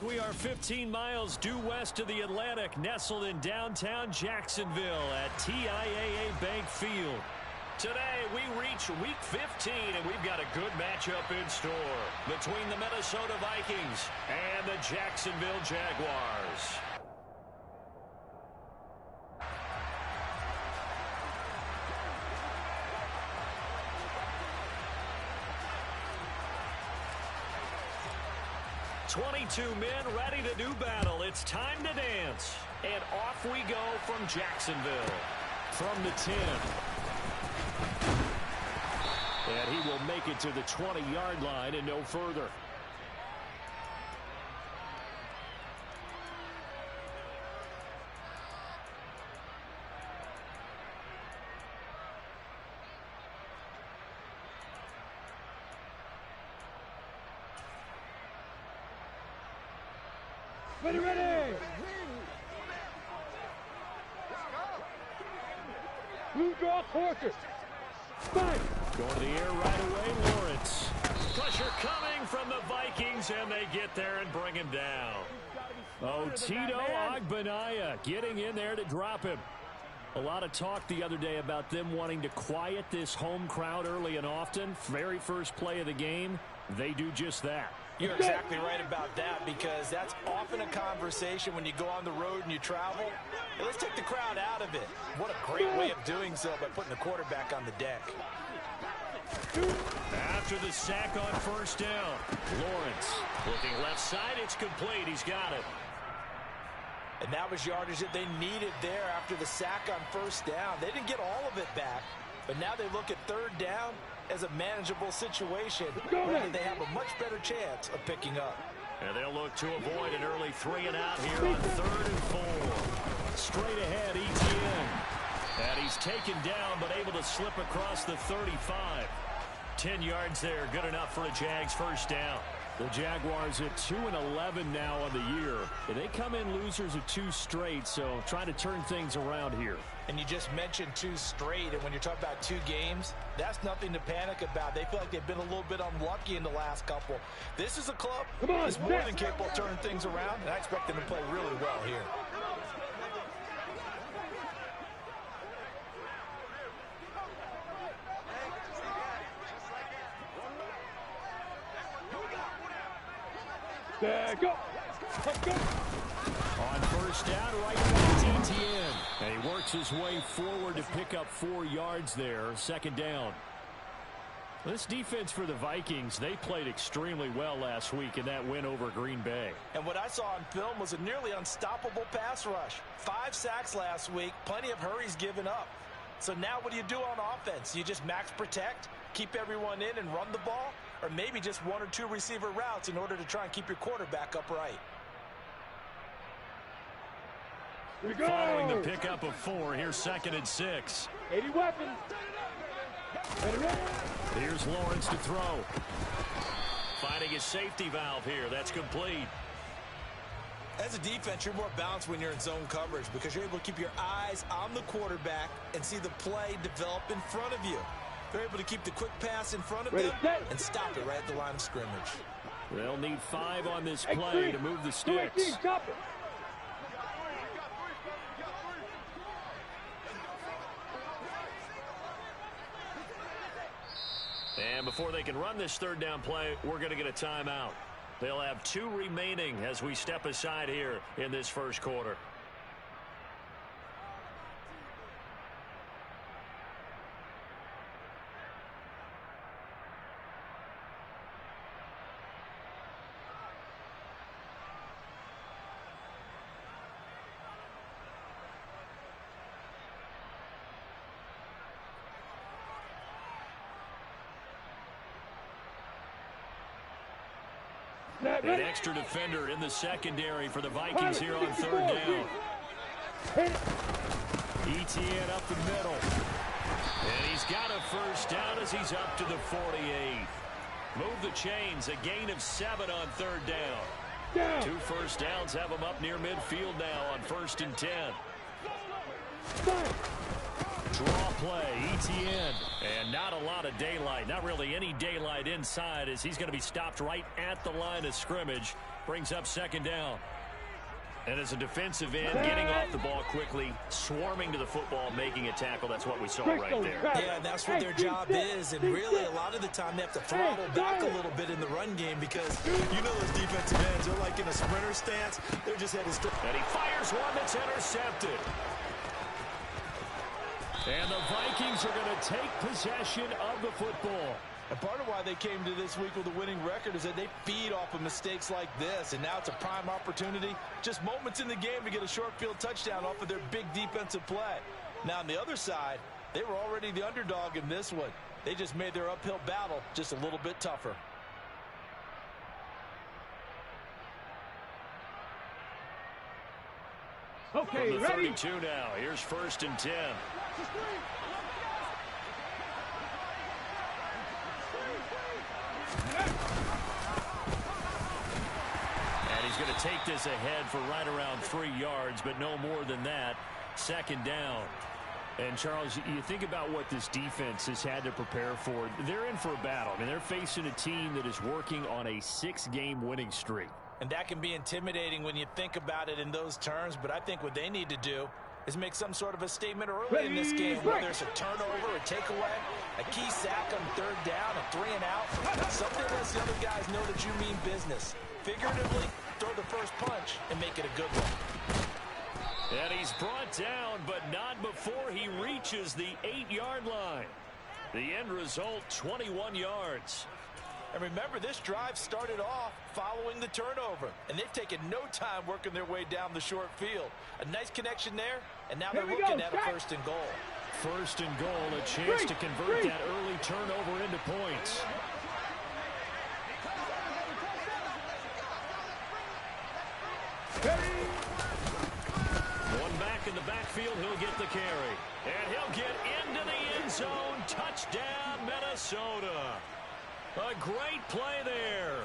We are 15 miles due west of the Atlantic, nestled in downtown Jacksonville at TIAA Bank Field. Today, we reach Week 15, and we've got a good matchup in store between the Minnesota Vikings and the Jacksonville Jaguars. "22 men ready to do battle. It's time to dance." And off we go from Jacksonville. From the 10. And he will make it to the 20-yard line and no further. Ready! Blue draw quarter. Fight! Going to the air right away, Lawrence. Pressure coming from the Vikings, and they get there and bring him down. Oh, Tito Agbanaya getting in there to drop him. A lot of talk the other day about them wanting to quiet this home crowd early and often. Very first play of the game, they do just that. You're exactly right about that, because that's often a conversation when you go on the road and you travel. Hey, let's take the crowd out of it. What a great way of doing so by putting the quarterback on the deck. After the sack on first down, Lawrence looking left side. It's complete. He's got it. And that was yardage that they needed there after the sack on first down. They didn't get all of it back, but now they look at third down as a manageable situation where they have a much better chance of picking up. And they'll look to avoid an early 3 and out here on 3rd and 4. Straight ahead, Etienne. And he's taken down, but able to slip across the 35. 10 yards there, good enough for a Jags first down. The Jaguars at 2-11 now on the year. And they come in losers of 2 straight, so trying to turn things around here. And you just mentioned 2 straight, and when you're talking about 2 games, that's nothing to panic about. They feel like they've been a little bit unlucky in the last couple. This is a club that's more than capable of turning things around, and I expect them to play really well here. There, go! Let's go! On first down, right back to Etienne. And he works his way forward to pick up 4 yards there. 2nd down. This defense for the Vikings, they played extremely well last week in that win over Green Bay. And what I saw on film was a nearly unstoppable pass rush. 5 sacks last week, plenty of hurries given up. So now what do you do on offense? You just max protect, keep everyone in and run the ball? Or maybe just 1 or 2 receiver routes in order to try and keep your quarterback upright. Following the pickup of 4, here's 2nd and 6. 80 weapons. Here's Lawrence to throw. Finding his safety valve here. That's complete. As a defense, you're more balanced when you're in zone coverage because you're able to keep your eyes on the quarterback and see the play develop in front of you. They're able to keep the quick pass in front of them and stop it right at the line of scrimmage. They'll need 5 on this play to move the sticks. And before they can run this 3rd down play, we're going to get a timeout. They'll have 2 remaining as we step aside here in this first quarter. An extra defender in the secondary for the Vikings here on 3rd down. Etienne up the middle. And he's got a first down as he's up to the 48. Move the chains, a gain of 7 on 3rd down. 2 first downs have him up near midfield now on 1st and 10. Draw play. ETN. And not a lot of daylight. Not really any daylight inside as he's going to be stopped right at the line of scrimmage. Brings up second down. And as a defensive end, getting off the ball quickly, swarming to the football, making a tackle. That's what we saw right there. Yeah, and that's what their job is. And really, a lot of the time, they have to throttle back a little bit in the run game because you know those defensive ends, they're like in a sprinter stance. They're just headed straight. And he fires one that's intercepted. And the Vikings are going to take possession of the football. And part of why they came to this week with a winning record is that they feed off of mistakes like this. And now it's a prime opportunity, just moments in the game to get a short field touchdown off of their big defensive play. Now on the other side, they were already the underdog in this one. They just made their uphill battle just a little bit tougher. Okay, from the ready? 32 now. Here's 1st and 10. And he's going to take this ahead for right around 3 yards, but no more than that. 2nd down. And, Charles, you think about what this defense has had to prepare for. They're in for a battle. I mean, they're facing a team that is working on a 6-game winning streak. And that can be intimidating when you think about it in those terms, but I think what they need to do is make some sort of a statement early in this game, whether it's a turnover, a takeaway, a key sack on 3rd down, a 3 and out, something that lets the other guys know that you mean business. Figuratively, throw the first punch and make it a good one. And he's brought down, but not before he reaches the 8-yard line. The end result, 21 yards. And remember, this drive started off following the turnover, and they've taken no time working their way down the short field. A nice connection there, and now they're looking at a 1st and goal. 1st and goal, a chance to convert that early turnover into points. One back in the backfield, he'll get the carry. And he'll get into the end zone. Touchdown, Minnesota. A great play there.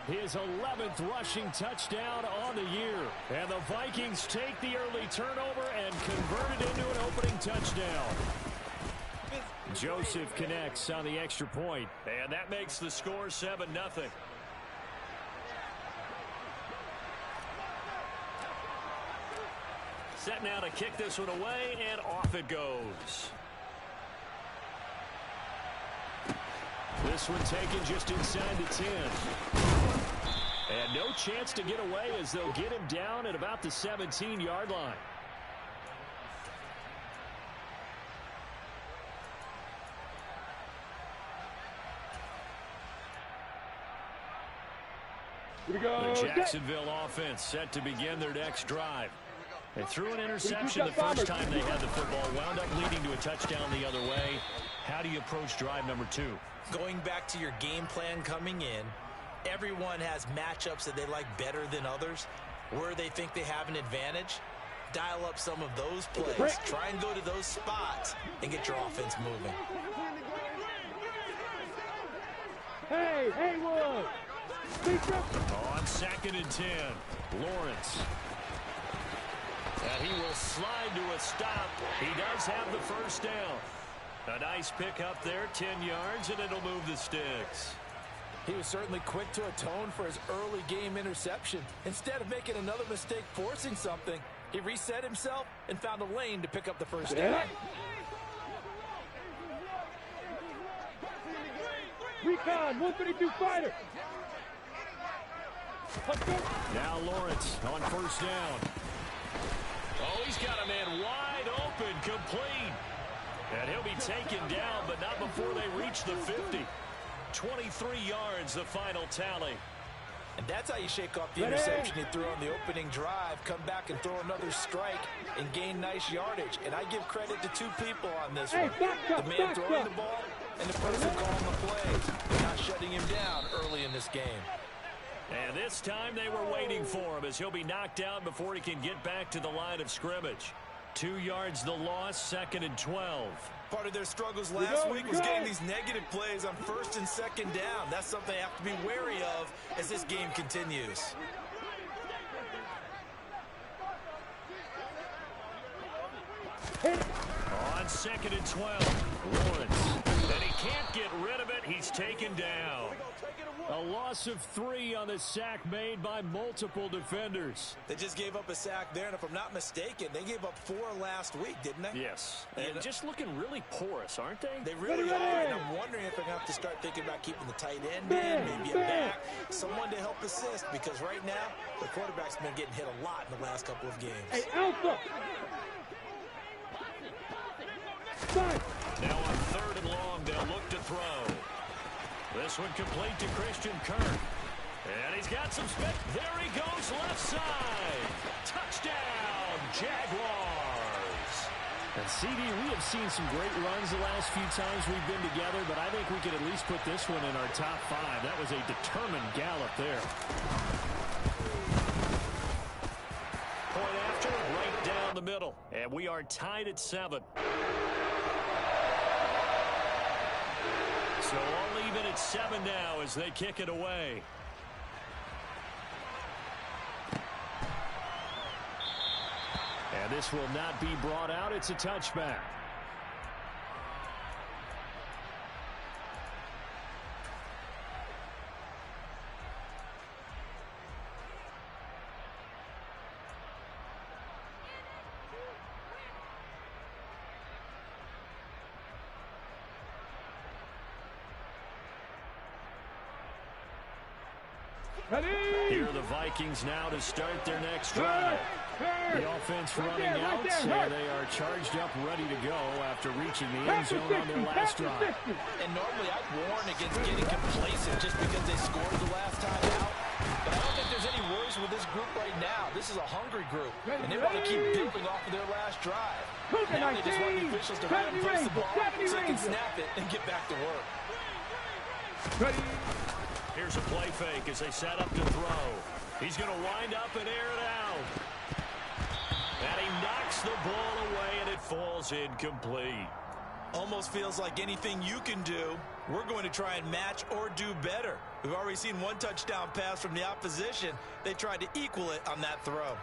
His 11th rushing touchdown on the year. And the Vikings take the early turnover and convert it into an opening touchdown. Joseph connects on the extra point. And that makes the score 7-0. Set now to kick this one away, and off it goes. This one taken just inside the 10. And no chance to get away as they'll get him down at about the 17-yard line. Here we go. The Jacksonville offense set to begin their next drive. They threw an interception the first time they had the football, wound up leading to a touchdown the other way. How do you approach drive number 2? Going back to your game plan coming in, everyone has matchups that they like better than others. Where they think they have an advantage, dial up some of those plays. Try and go to those spots and get your offense moving. Hey, Haywood! On 2nd and 10, Lawrence. And he will slide to a stop. He does have the first down. A nice pickup there, 10 yards, and it'll move the sticks. He was certainly quick to atone for his early game interception. Instead of making another mistake forcing something, he reset himself and found a lane to pick up the first down. Recon, 132 fighter. Now Lawrence on 1st down. Oh, he's got a man wide open, complete. And he'll be taken down, but not before they reach the 50. 23 yards, the final tally. And that's how you shake off the interception he threw on the opening drive, come back and throw another strike and gain nice yardage. And I give credit to 2 people on this one. The man throwing the ball and the person calling the plays. They're not shutting him down early in this game. And this time they were waiting for him as he'll be knocked out before he can get back to the line of scrimmage. 2 yards the loss, 2nd and 12. Part of their struggles last week was getting these negative plays on 1st and 2nd down. That's something they have to be wary of as this game continues. On on 2nd and 12. Lawrence. And he can't get rid of it. He's taken down. A loss of 3 on the sack made by multiple defenders. They just gave up a sack there, and if I'm not mistaken, they gave up 4 last week, didn't they? Yes. And just looking really porous, aren't they? They really are, and I'm wondering if they're going to have to start thinking about keeping the tight end in, maybe a back, someone to help assist, because right now, the quarterback's been getting hit a lot in the last couple of games. Hey, Alpha! Now on 3rd and long, they'll look to throw. This one complete to Christian Kirk. And he's got some spin. There he goes, left side. Touchdown, Jaguars. And CD, we have seen some great runs the last few times we've been together, but I think we could at least put this one in our top 5. That was a determined gallop there. Point after, right down the middle. And we are tied at 7. So all even at 7 now as they kick it away. And this will not be brought out. It's a touchback. Here are the Vikings now to start their next drive. The offense running out, and they are charged up, ready to go after reaching the end zone on their last drive. And normally I'd warn against getting complacent just because they scored the last time out. But I don't think there's any worries with this group right now. This is a hungry group, and they want to keep building off of their last drive. Now they just want the officials to let them place the ball so they can snap it and get back to work. Here's a play fake as they set up to throw. He's going to wind up and air it out. And he knocks the ball away, and it falls incomplete. Almost feels like anything you can do, we're going to try and match or do better. We've already seen one touchdown pass from the opposition. They tried to equal it on that throw.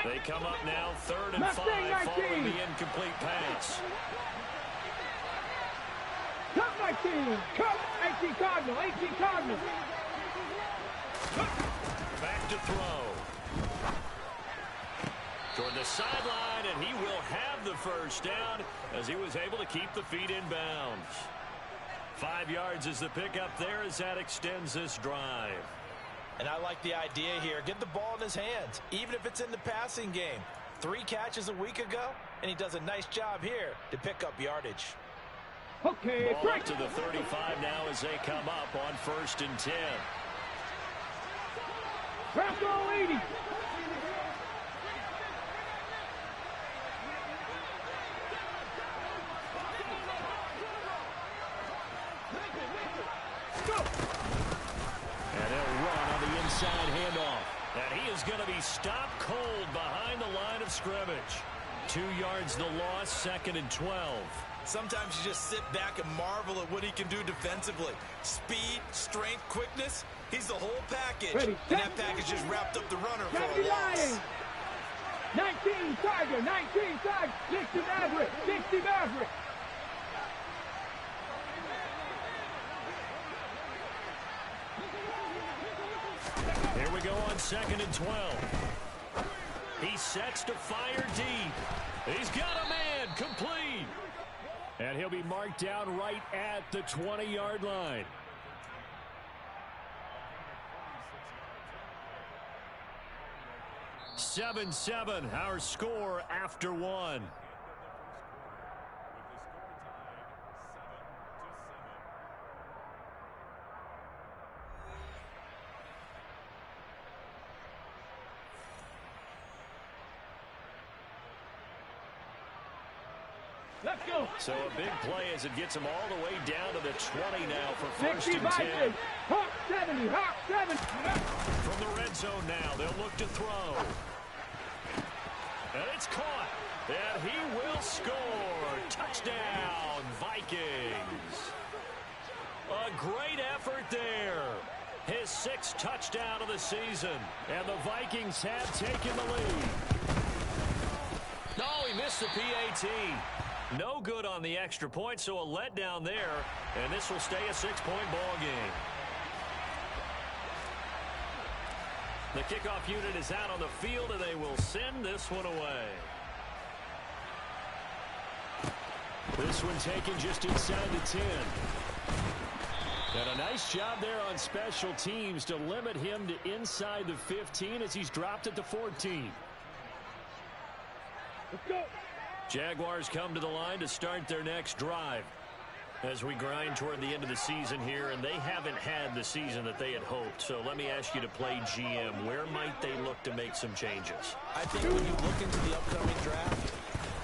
They come up now, 3rd and 5, following the incomplete pass. Cut my team! Cut! 18 Cardinal! 18 Cardinal! Back to throw. Toward the sideline, and he will have the first down as he was able to keep the feet in bounds. 5 yards is the pickup there as that extends this drive. And I like the idea here. Get the ball in his hands, even if it's in the passing game. 3 catches a week ago, and he does a nice job here to pick up yardage. Okay, ball up to the 35 now as they come up on 1st and 10. Bravo 80. Inside handoff. And he is going to be stopped cold behind the line of scrimmage. 2 yards the loss, 2nd and 12. Sometimes you just sit back and marvel at what he can do defensively. Speed, strength, quickness. He's the whole package. Ready, and that package just wrapped up the runner for a loss. 19 Tiger, 19 Tiger, 60 Maverick, 60 Maverick. Here we go on 2nd and 12. He sets to fire deep. He's got a man, complete. And he'll be marked down right at the 20-yard line. Seven, our score after 1. Let's go. So a big play as it gets him all the way down to the 20 now for 1st and 10. Hawk 70, Hawk 70. From the red zone now, they'll look to throw. And it's caught. And he will score. Touchdown, Vikings. A great effort there. His 6th touchdown of the season. And the Vikings have taken the lead. No, he missed the PAT. No good on the extra point, so a letdown there. And this will stay a 6-point ball game. The kickoff unit is out on the field, and they will send this one away. This one taken just inside the 10. And a nice job there on special teams to limit him to inside the 15 as he's dropped at the 14. Let's go. Jaguars come to the line to start their next drive as we grind toward the end of the season here, and they haven't had the season that they had hoped. So let me ask you to play GM. Where might they look to make some changes? I think when you look into the upcoming draft,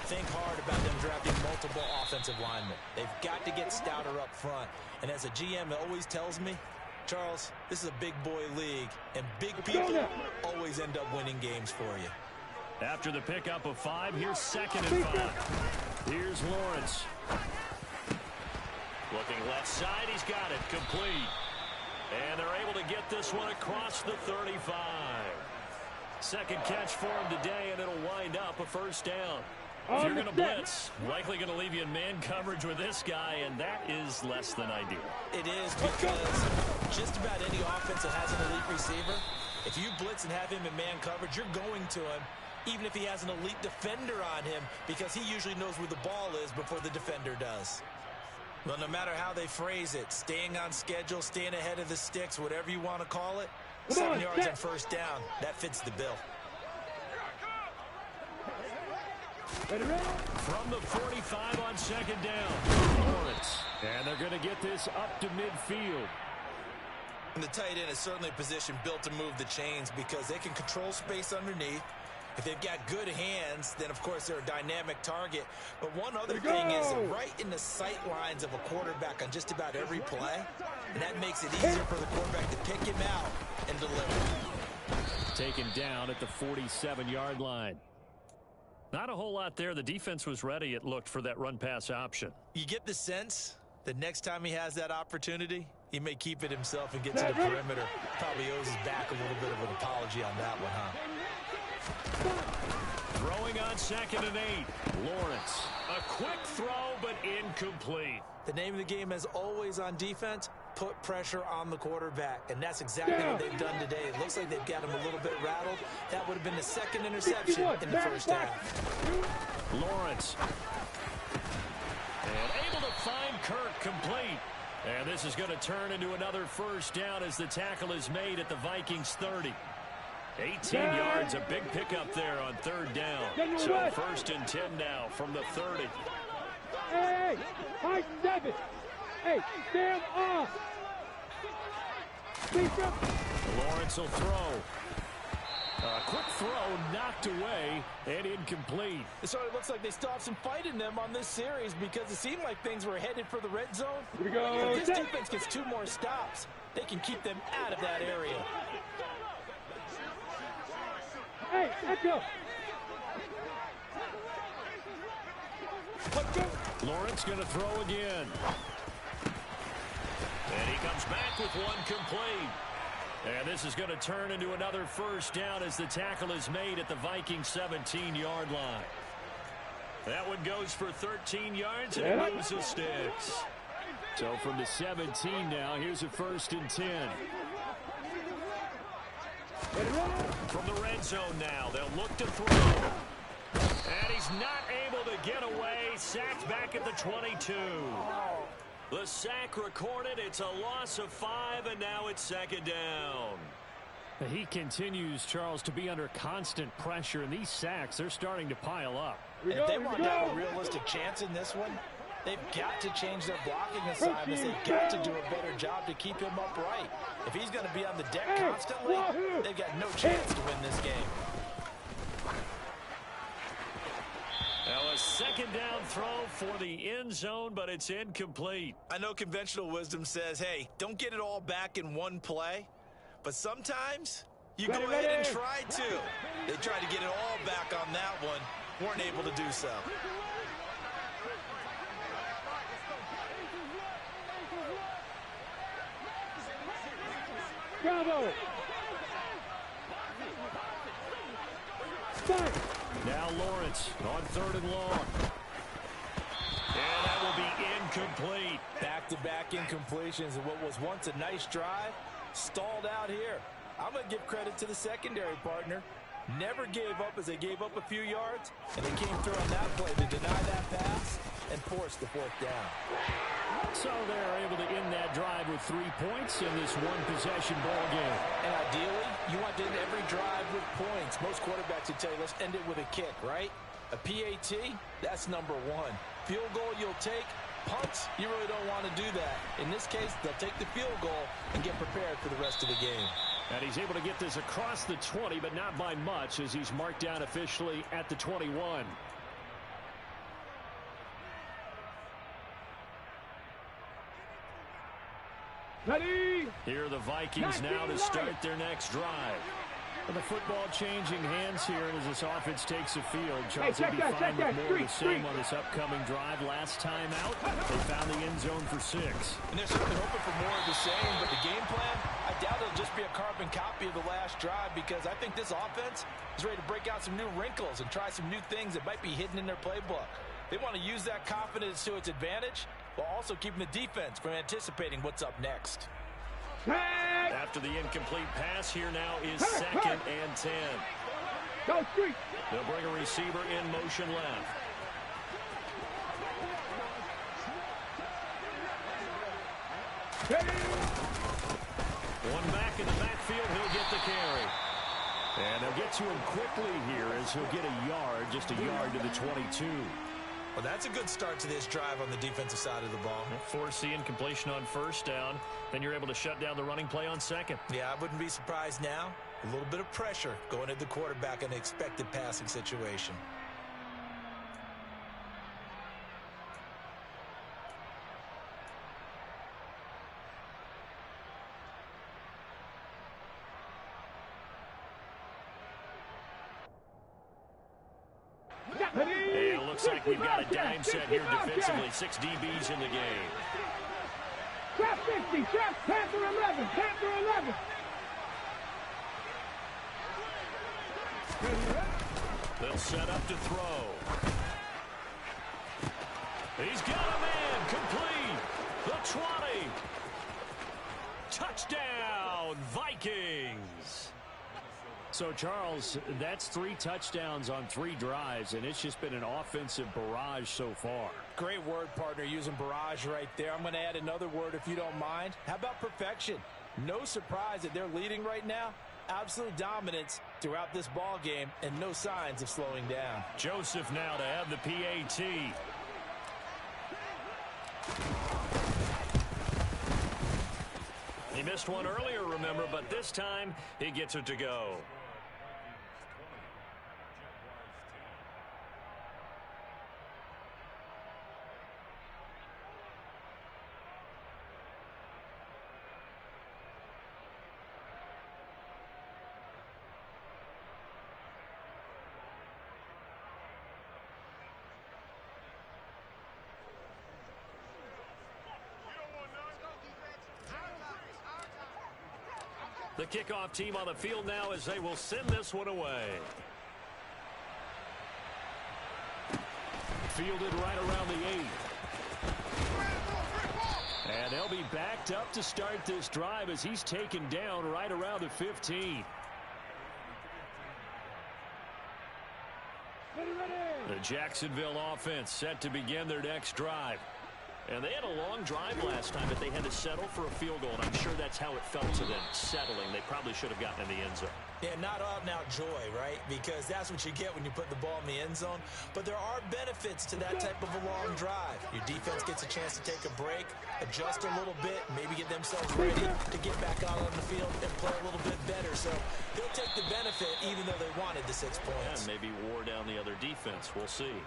think hard about them drafting multiple offensive linemen. They've got to get stouter up front. And as a GM, it always tells me, Charles, this is a big boy league, and big people always end up winning games for you. After the pickup of 5, here's 2nd and 5. Here's Lawrence. Looking left side, he's got it, complete. And they're able to get this one across the 35. Second catch for him today, and it'll wind up a 1st down. If you're going to blitz, likely going to leave you in man coverage with this guy, and that is less than ideal. It is, because just about any offense that has an elite receiver, if you blitz and have him in man coverage, you're going to him, even if he has an elite defender on him, because he usually knows where the ball is before the defender does. Well, no matter how they phrase it, staying on schedule, staying ahead of the sticks, whatever you want to call it, 7 yards on 1st down, that fits the bill. From the 45 on 2nd down, Lawrence. And they're going to get this up to midfield. And the tight end is certainly a position built to move the chains because they can control space underneath. If they've got good hands, then, of course, they're a dynamic target. But one other thing is right in the sight lines of a quarterback on just about every play, and that makes it easier for the quarterback to pick him out and deliver. Taken down at the 47-yard line. Not a whole lot there. The defense was ready, it looked, for that run-pass option. You get the sense that next time he has that opportunity, he may keep it himself and get to the perimeter. Probably owes his back a little bit of an apology on that one, huh? Throwing on 2nd and 8. Lawrence. A quick throw, but incomplete. The name of the game is always on defense, put pressure on the quarterback. And that's exactly what they've done today. It looks like they've got him a little bit rattled. That would have been the 2nd interception in the 1st half. Lawrence. And able to find Kirk complete. And this is going to turn into another 1st down as the tackle is made at the Vikings 30. 18 yards, a big pickup there on 3rd down. So 1st and 10 now from the 30. Hey, high 7. Hey, stand off. Lawrence will throw. A quick throw knocked away and incomplete. It sort of looks like they still have some fight in them on this series because it seemed like things were headed for the red zone. Here we go. If this defense gets 2 more stops, they can keep them out of that area. Hey, let's go. Let's go. Lawrence going to throw again. And he comes back with one complete. And this is going to turn into another 1st down as the tackle is made at the Vikings 17-yard line. That one goes for 13 yards and it loses sticks. So from the 17 now, here's a 1st and 10. From the red zone now, they'll look to throw. And he's not able to get away. Sacked back at the 22. The sack recorded. It's a loss of 5, and now it's 2nd down. He continues, Charles, to be under constant pressure, and these sacks, they're starting to pile up. And if they want to have a realistic chance in this one, they've got to change their blocking assignments. They've got to do a better job to keep him upright. If he's going to be on the deck constantly, they've got no chance to win this game. Now a 2nd down throw for the end zone, but it's incomplete. I know conventional wisdom says, hey, don't get it all back in one play. But sometimes you go ahead and try to. They tried to get it all back on that one. Weren't able to do so. Bravo. Start. Now Lawrence on 3rd and long. And that will be incomplete. Back-to-back incompletions and what was once a nice drive stalled out here. I'm going to give credit to the secondary partner. Never gave up as they gave up a few yards, and they came through on that play to deny that pass and force the 4th down. So they're able to end that drive with 3 points in this one-possession ball game. And ideally, you want to end every drive with points. Most quarterbacks would tell you, let's end it with a kick, right? A PAT, that's number 1. Field goal you'll take. Punts, you really don't want to do that. In this case, they'll take the field goal and get prepared for the rest of the game. And he's able to get this across the 20, but not by much, as he's marked down officially at the 21. Ready. Here are the Vikings now to start their next drive. And the football changing hands here as this offense takes the field. Charles will be fine with more of the same on this upcoming drive. Last time out, they found the end zone for 6. And they're certainly hoping for more of the same, but the game plan, I doubt it'll just be a carbon copy of the last drive, because I think this offense is ready to break out some new wrinkles and try some new things that might be hidden in their playbook. They want to use that confidence to its advantage, while also keeping the defense from anticipating what's up next. After the incomplete pass, here now is 2nd and 10. Go street. They'll bring a receiver in motion left. One back in the backfield, he'll get the carry. And they'll get to him quickly here as he'll get a yard, just a yard to the 22. Well, that's a good start to this drive on the defensive side of the ball. Force the incompletion on 1st down. Then you're able to shut down the running play on 2nd. Yeah, I wouldn't be surprised now. A little bit of pressure going at the quarterback in an expected passing situation. And it looks like we've got a dime set here defensively. 6 DBs in the game. Trap 50, trap Panther 11, Panther 11. They'll set up to throw. He's got a man complete. The 20. Touchdown, Vikings. So, Charles, that's 3 touchdowns on 3 drives, and it's just been an offensive barrage so far. Great word, partner, using barrage right there. I'm going to add another word if you don't mind. How about perfection? No surprise that they're leading right now. Absolute dominance throughout this ball game and no signs of slowing down. Joseph now to have the PAT. He missed one earlier, remember, but this time he gets it to go. The kickoff team on the field now as they will send this one away. Fielded right around the 8. And they'll be backed up to start this drive as he's taken down right around the 15. The Jacksonville offense set to begin their next drive. And they had a long drive last time, but they had to settle for a field goal, and I'm sure that's how it felt to them, settling. They probably should have gotten in the end zone. Yeah, not out-and-out joy, right? Because that's what you get when you put the ball in the end zone. But there are benefits to that type of a long drive. Your defense gets a chance to take a break, adjust a little bit, maybe get themselves ready to get back out on the field and play a little bit better. So they'll take the benefit even though they wanted the 6 points. And maybe wore down the other defense. We'll see.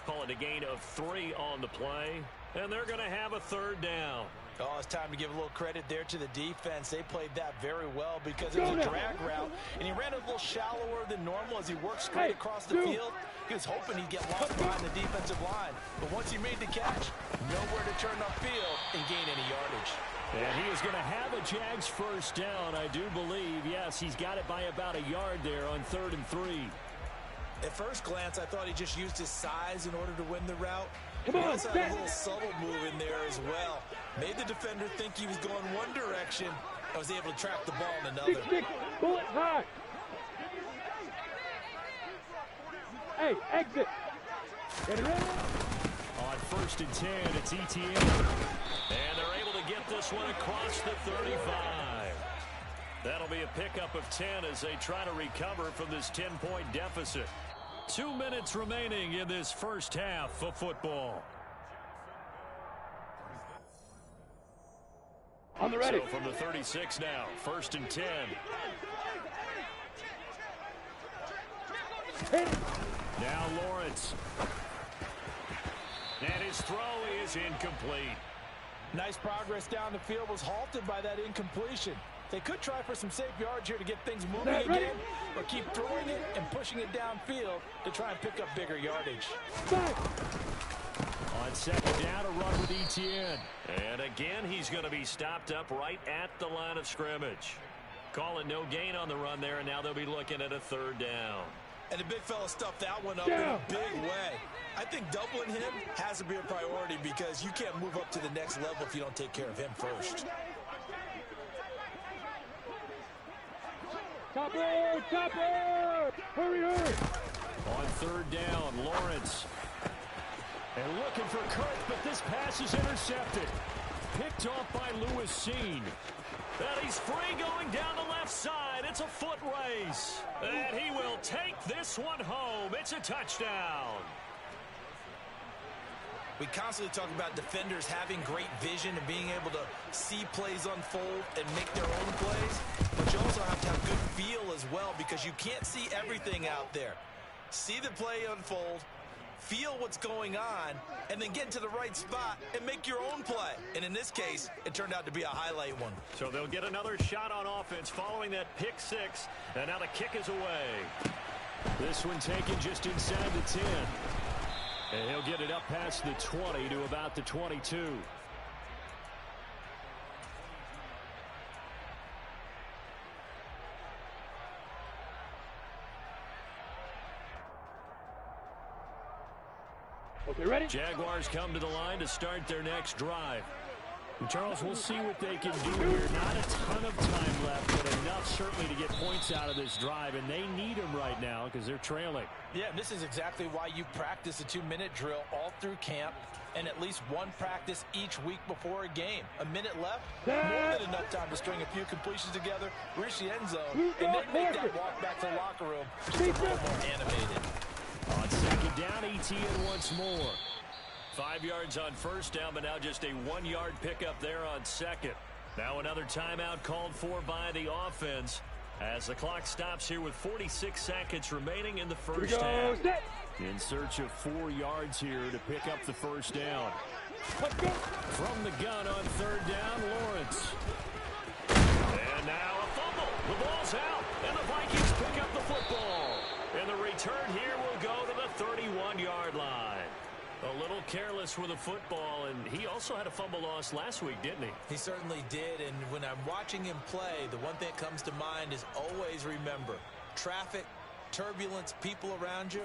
Call it a gain of 3 on the play. And they're going to have a 3rd down. Oh, it's time to give a little credit there to the defense. They played that very well because it was a drag route, and he ran a little shallower than normal as he worked straight across the field. He was hoping he'd get lost behind the defensive line, but once he made the catch, nowhere to turn upfield and gain any yardage. And he is going to have a Jags first down, I do believe. Yes, he's got it by about a yard there on 3rd and 3. At first glance, I thought he just used his size in order to win the route. Come He on, also had a little subtle move in there as well. Made the defender think he was going one direction. I was able to track the ball in another. Stick, bullet high. Hey, exit. Get it ready. On 1st and 10, it's ETN. And they're able to get this one across the 35. That'll be a pickup of 10 as they try to recover from this 10-point deficit. 2 minutes remaining in this first half of football. On the ready. So from the 36 now, 1st and 10. Now Lawrence. And his throw is incomplete. Nice progress down the field, was halted by that incompletion. They could try for some safe yards here to get things moving again, or keep throwing it and pushing it downfield to try and pick up bigger yardage. On 2nd down, a run with ETN. And again, he's going to be stopped up right at the line of scrimmage. Calling no gain on the run there, and now they'll be looking at a 3rd down. And the big fella stuffed that one up in a big way. I think doubling him has to be a priority because you can't move up to the next level if you don't take care of him first. Chopper! Chopper! Hurry, hurry! On 3rd down, Lawrence. And looking for Kirk, but this pass is intercepted. Picked off by Lewis Seen. And he's free going down the left side. It's a foot race. And he will take this one home. It's a touchdown. We constantly talk about defenders having great vision and being able to see plays unfold and make their own plays. But you also have to have good feel as well because you can't see everything out there. See the play unfold, feel what's going on, and then get to the right spot and make your own play. And in this case, it turned out to be a highlight one. So they'll get another shot on offense following that pick 6. And now the kick is away. This one taken just inside the 10. And he'll get it up past the 20 to about the 22. Okay, ready? Jaguars come to the line to start their next drive. And Charles, we'll see what they can do here. Not a ton of time left, but enough certainly to get points out of this drive, and they need them right now because they're trailing. Yeah, this is exactly why you practice a 2-minute drill all through camp and at least one practice each week before a game. A minute left, more than enough time to string a few completions together, reach the end zone, and then make that walk back to the locker room just a little more animated. On 2nd down, ETN once more. 5 yards on 1st down, but now just a 1-yard pickup there on 2nd. Now another timeout called for by the offense as the clock stops here with 46 seconds remaining in the first half. In search of 4 yards here to pick up the first down. From the gun on 3rd down, Lawrence. And now a fumble. The ball's out, and the Vikings pick up the football. And the return here will go to the 31-yard line. A little careless with the football, and he also had a fumble loss last week, didn't he? He certainly did, and when I'm watching him play, the one thing that comes to mind is always remember, traffic, turbulence, people around you,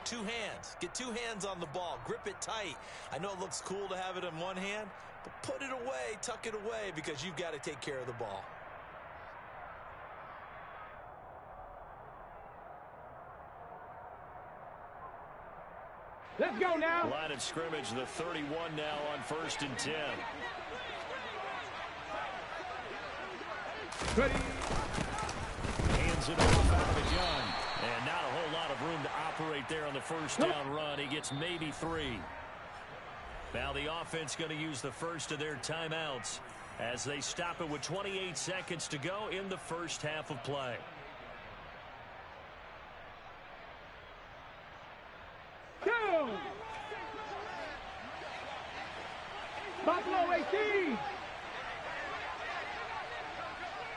2 hands. Get 2 hands on the ball. Grip it tight. I know it looks cool to have it in one hand, but put it away, tuck it away, because you've got to take care of the ball. Let's go now. Line of scrimmage, the 31 now on 1st and 10. Ready. Hands it off out of the gun. And not a whole lot of room to operate there on the first down run. He gets maybe 3. Now the offense going to use the first of their timeouts as they stop it with 28 seconds to go in the first half of play. Buffalo 18.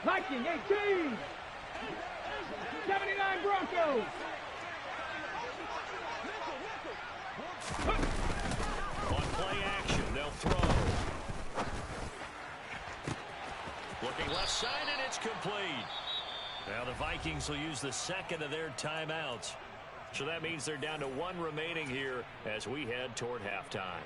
Viking 18. 79 Broncos. On play action, they'll throw. Looking left side, and it's complete. Now the Vikings will use the second of their timeouts. So that means they're down to one remaining here as we head toward halftime.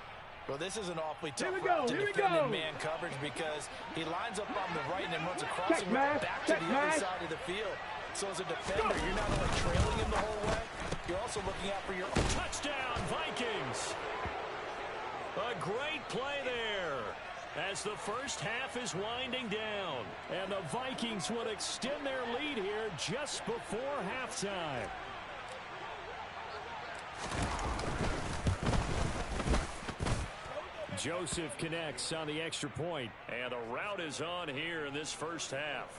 Well, this is an awfully tough route to defend in man coverage because he lines up on the right and then runs a crossing route back to the other side of the field. So as a defender, you're not only trailing him the whole way, you're also looking out for your own. Touchdown, Vikings! A great play there as the first half is winding down. And the Vikings would extend their lead here just before halftime. Joseph connects on the extra point, and the route is on here in this first half.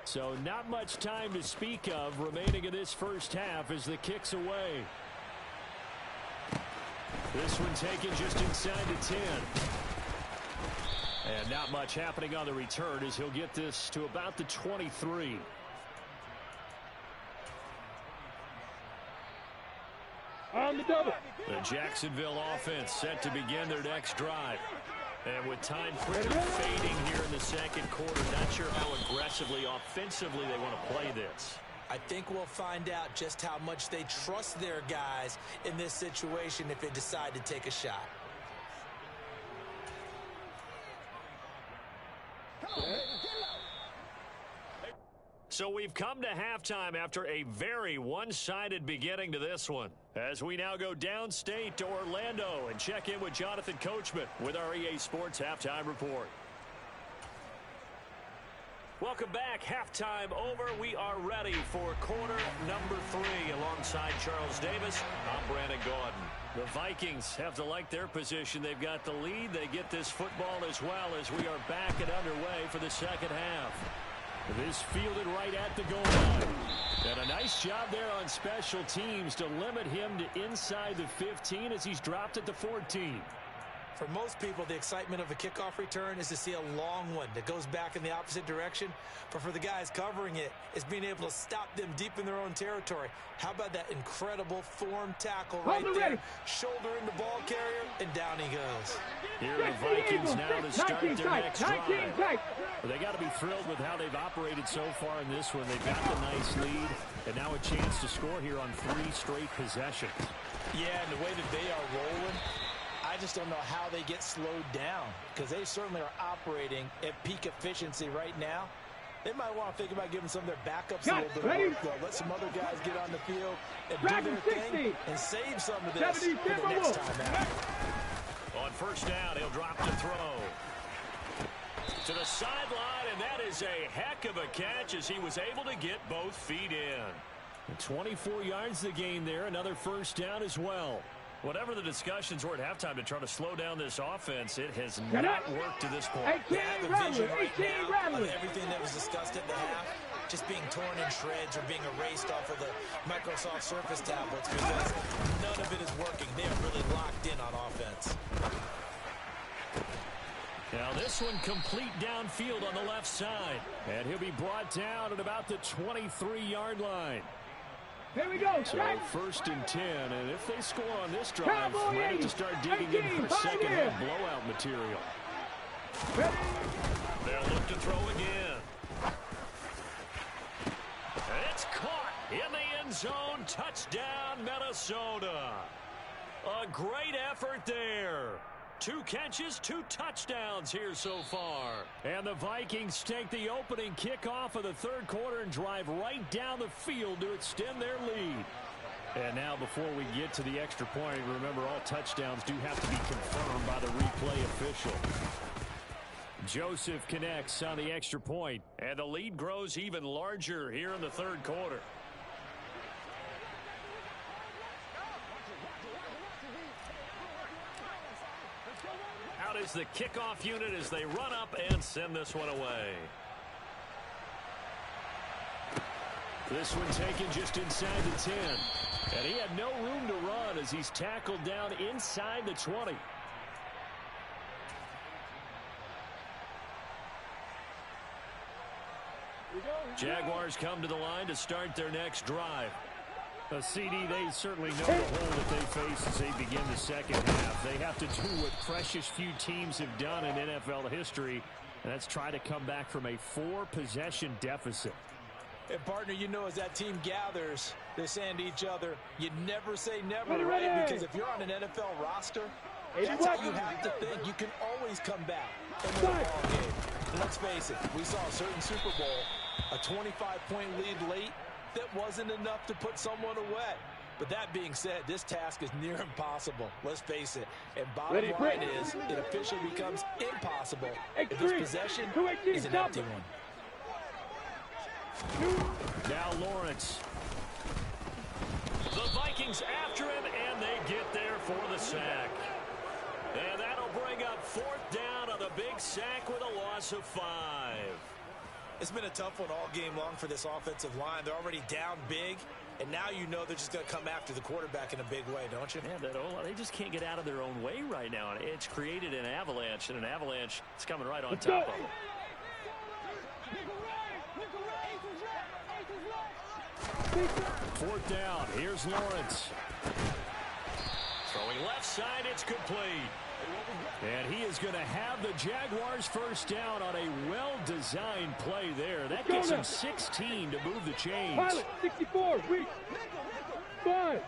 So not much time to speak of remaining in this first half as the kick's away. This one taken just inside the 10. And not much happening on the return as he'll get this to about the 23. On the double. The Jacksonville offense set to begin their next drive. And with time quickly fading here in the second quarter, not sure how aggressively, offensively they want to play this. I think we'll find out just how much they trust their guys in this situation if they decide to take a shot. So we've come to halftime after a very one-sided beginning to this one. As we now go downstate to Orlando and check in with Jonathan Coachman with our EA Sports Halftime Report. Welcome back. Halftime over. We are ready for quarter number 3 alongside Charles Davis. I'm Brandon Gaudin. The Vikings have to like their position. They've got the lead. They get this football as well as we are back and underway for the second half. This fielded right at the goal line. And a nice job there on special teams to limit him to inside the 15 as he's dropped at the 14. For most people, the excitement of a kickoff return is to see a long one that goes back in the opposite direction. But for the guys covering it, it's being able to stop them deep in their own territory. How about that incredible form tackle right there? Shoulder in the ball carrier, and down he goes. Here are the Vikings now to start their next drive. They got to be thrilled with how they've operated so far in this one. They've got the nice lead, and now a chance to score here on 3 straight possessions. Yeah, and the way that they are rolling, I just don't know how they get slowed down because they certainly are operating at peak efficiency right now. They might want to think about giving some of their backups a little bit of work, though. Let some other guys get on the field and do their thing and save some of this for the next time out. On first down, he'll drop to throw. To the sideline, and that is a heck of a catch as he was able to get both feet in. 24 yards the gain there, another first down as well. Whatever the discussions were at halftime to try to slow down this offense, it has not worked to this point. They have a vision right now of everything that was discussed at the half just being torn in shreds or being erased off of the Microsoft Surface tablets because none of it is working. They are really locked in on offense. Now this one complete downfield on the left side. And he'll be brought down at about the 23-yard line. Here we go. So first and 10, and if they score on this drive, might have to start digging in for second half blowout material. They'll look to throw again. And it's caught in the end zone. Touchdown, Minnesota. A great effort there. 2 catches, 2 touchdowns here so far. And the Vikings take the opening kickoff of the third quarter and drive right down the field to extend their lead. And now before we get to the extra point, remember all touchdowns do have to be confirmed by the replay official. Joseph connects on the extra point, and the lead grows even larger here in the third quarter. Out is the kickoff unit as they run up and send this one away. This one taken just inside the 10. And he had no room to run as he's tackled down inside the 20. Jaguars come to the line to start their next drive. CD, they certainly know the hole that they face as they begin the second half. They have to do what precious few teams have done in NFL history, and that's try to come back from a 4-possession deficit. And, partner, you know as that team gathers, they're saying to each other, you never say never, right? Because if you're on an NFL roster, that's how you have to think. You can always come back and win a ball game. And let's face it, we saw a certain Super Bowl, a 25-point lead late, that wasn't enough to put someone away. But that being said, this task is near impossible. Let's face it. And bottom line is, it officially becomes impossible if this possession is an empty one. Now Lawrence. The Vikings after him, and they get there for the sack. And that'll bring up 4th down on the big sack with a loss of 5. It's been a tough one all game long for this offensive line. They're already down big, and now you know they're just going to come after the quarterback in a big way, don't you? Yeah, they just can't get out of their own way right now. And it's created an avalanche, and an avalanche is coming right on top of them. 4th down. Here's Lawrence. Throwing left side, it's complete. And he is going to have the Jaguars 1st down on a well-designed play there. That gets him 16 to move the chains. Pilot, 64, weak. 5.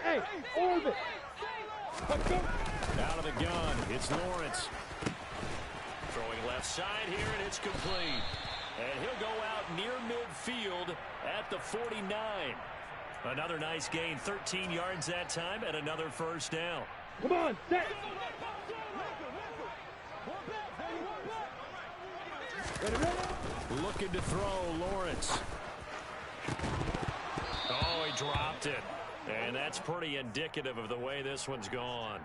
Hey, orbit. Out of the gun, it's Lawrence. Throwing left side here, and it's complete. And he'll go out near midfield at the 49. Another nice gain, 13 yards that time, and another 1st down. Come on, set. Looking to throw, Lawrence. Oh, he dropped it. And that's pretty indicative of the way this one's gone.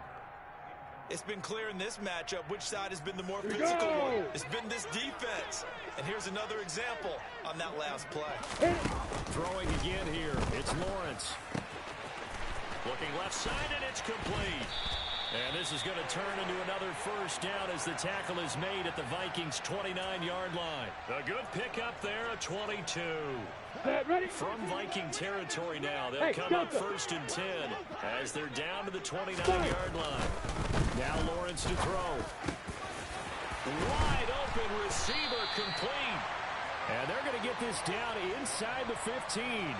It's been clear in this matchup which side has been the more physical one. It's been this defense. And here's another example on that last play. Throwing again here. It's Lawrence. Looking left side, and it's complete. And this is going to turn into another 1st down as the tackle is made at the Vikings' 29-yard line. A good pickup there, a 22. From Viking territory now, they'll come up 1st and 10 as they're down to the 29-yard line. Now Lawrence to throw. Wide open receiver complete. And they're going to get this down inside the 15.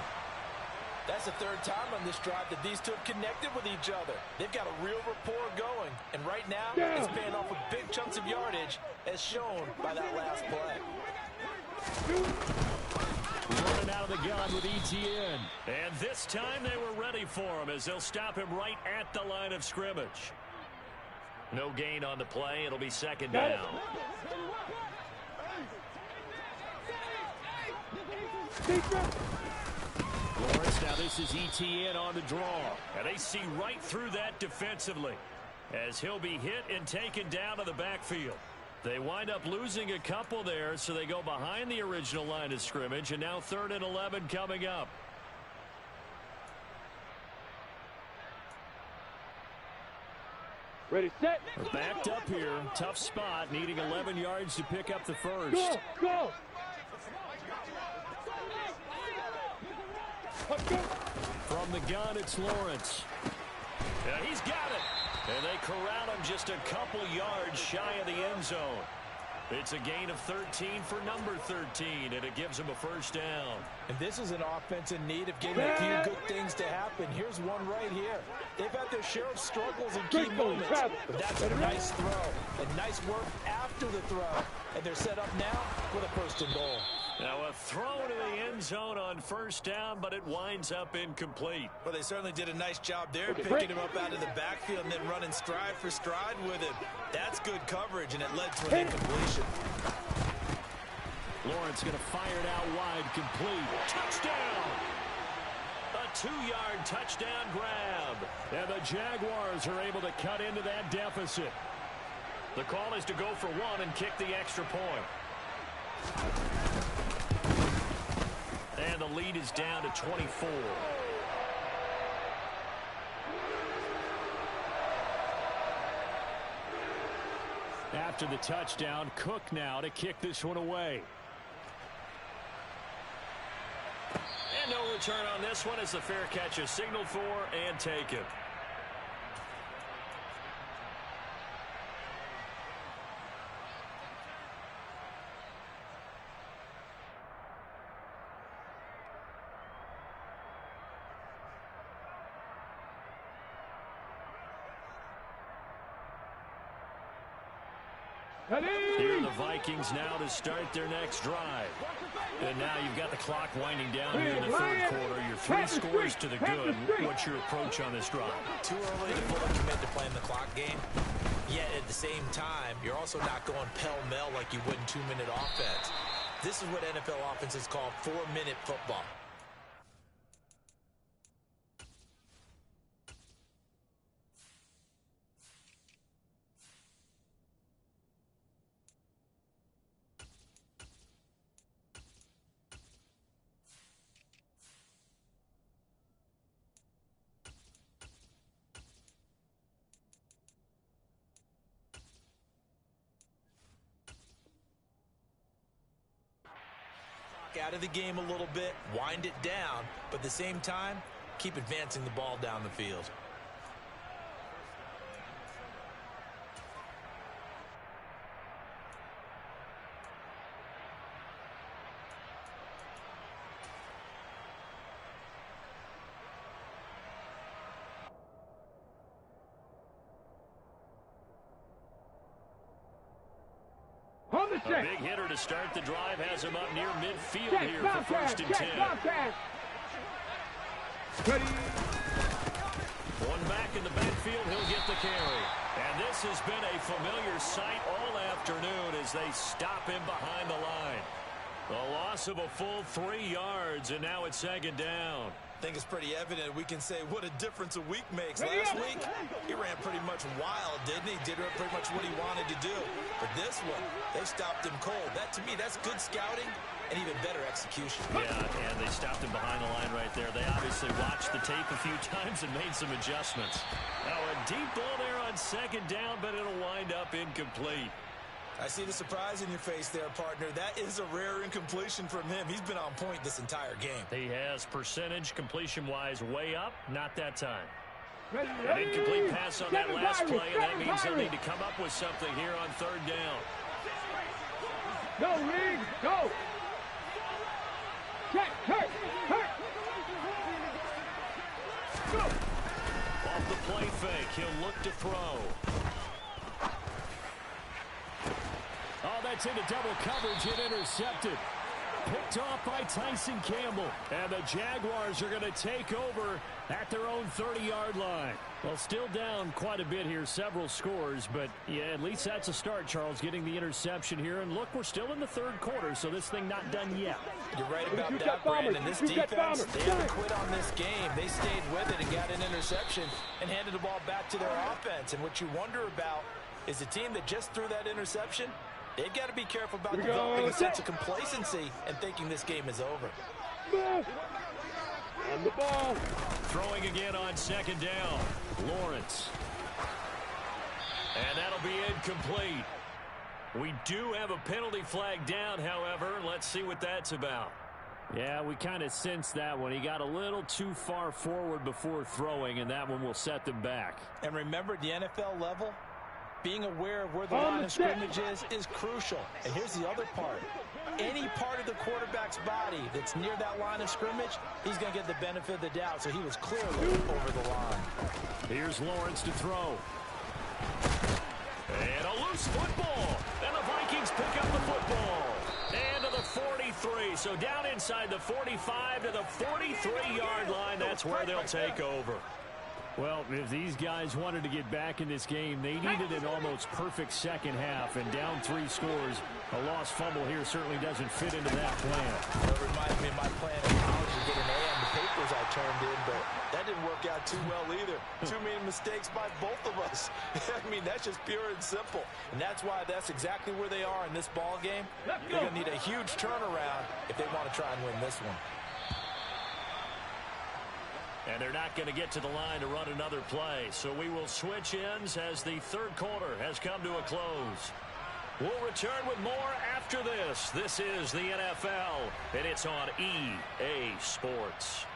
That's the 3rd time on this drive that these two have connected with each other. They've got a real rapport going. And right now, it's paying off with big chunks of yardage, as shown by that last play. Running out of the gun with ETN. And this time they were ready for him as they'll stop him right at the line of scrimmage. No gain on the play. It'll be 2nd down. Lawrence, now this is ETN on the draw. And they see right through that defensively as he'll be hit and taken down to the backfield. They wind up losing a couple there, so they go behind the original line of scrimmage, and now 3rd and 11 coming up. Ready, set. We're backed up here. Tough spot, needing 11 yards to pick up the 1st. Go. From the gun, it's Lawrence. Yeah, he's got it. And they corral him just a couple yards shy of the end zone. It's a gain of 13 for number 13, and it gives him a 1st down. And this is an offense in need of getting a few good things to happen. Here's one right here. They've had their share of struggles in key moments, but that's a nice throw. And nice work after the throw. And they're set up now with a 1st and goal. Now a throw to the end zone on 1st down, but it winds up incomplete. Well, they certainly did a nice job there, picking him up out of the backfield and then running stride for stride with him. That's good coverage, and it led to an incompletion. Lawrence going to fire it out wide, complete. Touchdown! A 2-yard touchdown grab. And the Jaguars are able to cut into that deficit. The call is to go for 1 and kick the extra point. And the lead is down to 24. after the touchdown. Cook now to kick this one away. And no return on this one as the fair catch is signaled for and taken. Here are the Vikings now to start their next drive. And now you've got the clock winding down here in the third quarter. You're 3 scores to the good. What's your approach on this drive? Too early to fully commit to playing the clock game. Yet at the same time, you're also not going pell-mell like you would in 2-minute offense. This is what NFL offenses call 4-minute football. Out of the game a little bit, wind it down, but at the same time, keep advancing the ball down the field. A big hitter to start the drive has him up near midfield here for 1st and 10. One back in the backfield, he'll get the carry. And this has been a familiar sight all afternoon as they stop him behind the line. A loss of a full 3 yards, and now it's 2nd down. I think it's pretty evident we can say what a difference a week makes. Last week, he ran pretty much wild, didn't he? Did pretty much what he wanted to do. But this one, they stopped him cold. That, to me, that's good scouting and even better execution. Yeah, and they stopped him behind the line right there. They obviously watched the tape a few times and made some adjustments. Now a deep ball there on 2nd down, but it'll wind up incomplete. I see the surprise in your face there, partner. That is a rare incompletion from him. He's been on point this entire game. He has percentage completion-wise way up. Not that time. An incomplete pass on that last play, and that means they'll need to come up with something here on 3rd down. Go, Reed, go! Check, hurt! Go! Off the play fake, he'll look to throw. Oh, that's into double coverage and intercepted. Picked off by Tyson Campbell. And the Jaguars are going to take over at their own 30-yard line. Well, still down quite a bit here, several scores. But, yeah, at least that's a start, Charles, getting the interception here. And, look, we're still in the 3rd quarter, so this thing not done yet. You're right about that, Brandon. This defense, they haven't quit on this game. They stayed with it and got an interception and handed the ball back to their offense. And what you wonder about is a team that just threw that interception, they've got to be careful about developing a sense of complacency and thinking this game is over. On the ball. Throwing again on 2nd down. Lawrence. And that'll be incomplete. We do have a penalty flag down, however. Let's see what that's about. Yeah, we kind of sensed that one. He got a little too far forward before throwing, and that one will set them back. And remember, at the NFL level, being aware of where the line of scrimmage is crucial. And here's the other part. Any part of the quarterback's body that's near that line of scrimmage, he's going to get the benefit of the doubt. So he was clearly over the line. Here's Lawrence to throw. And a loose football. And the Vikings pick up the football. And to the 43. So down inside the 45 to the 43-yard line. That's where they'll take over. Well, if these guys wanted to get back in this game, they needed an almost perfect second half, and down 3 scores. A lost fumble here certainly doesn't fit into that plan. Well, it reminds me of my plan in college to get an A on the papers I turned in, but that didn't work out too well either. Too many mistakes by both of us. I mean, that's just pure and simple. And that's why that's exactly where they are in this ball game. They're going to need a huge turnaround if they want to try and win this one. And they're not going to get to the line to run another play. So we will switch ends as the 3rd quarter has come to a close. We'll return with more after this. This is the NFL, and it's on EA Sports.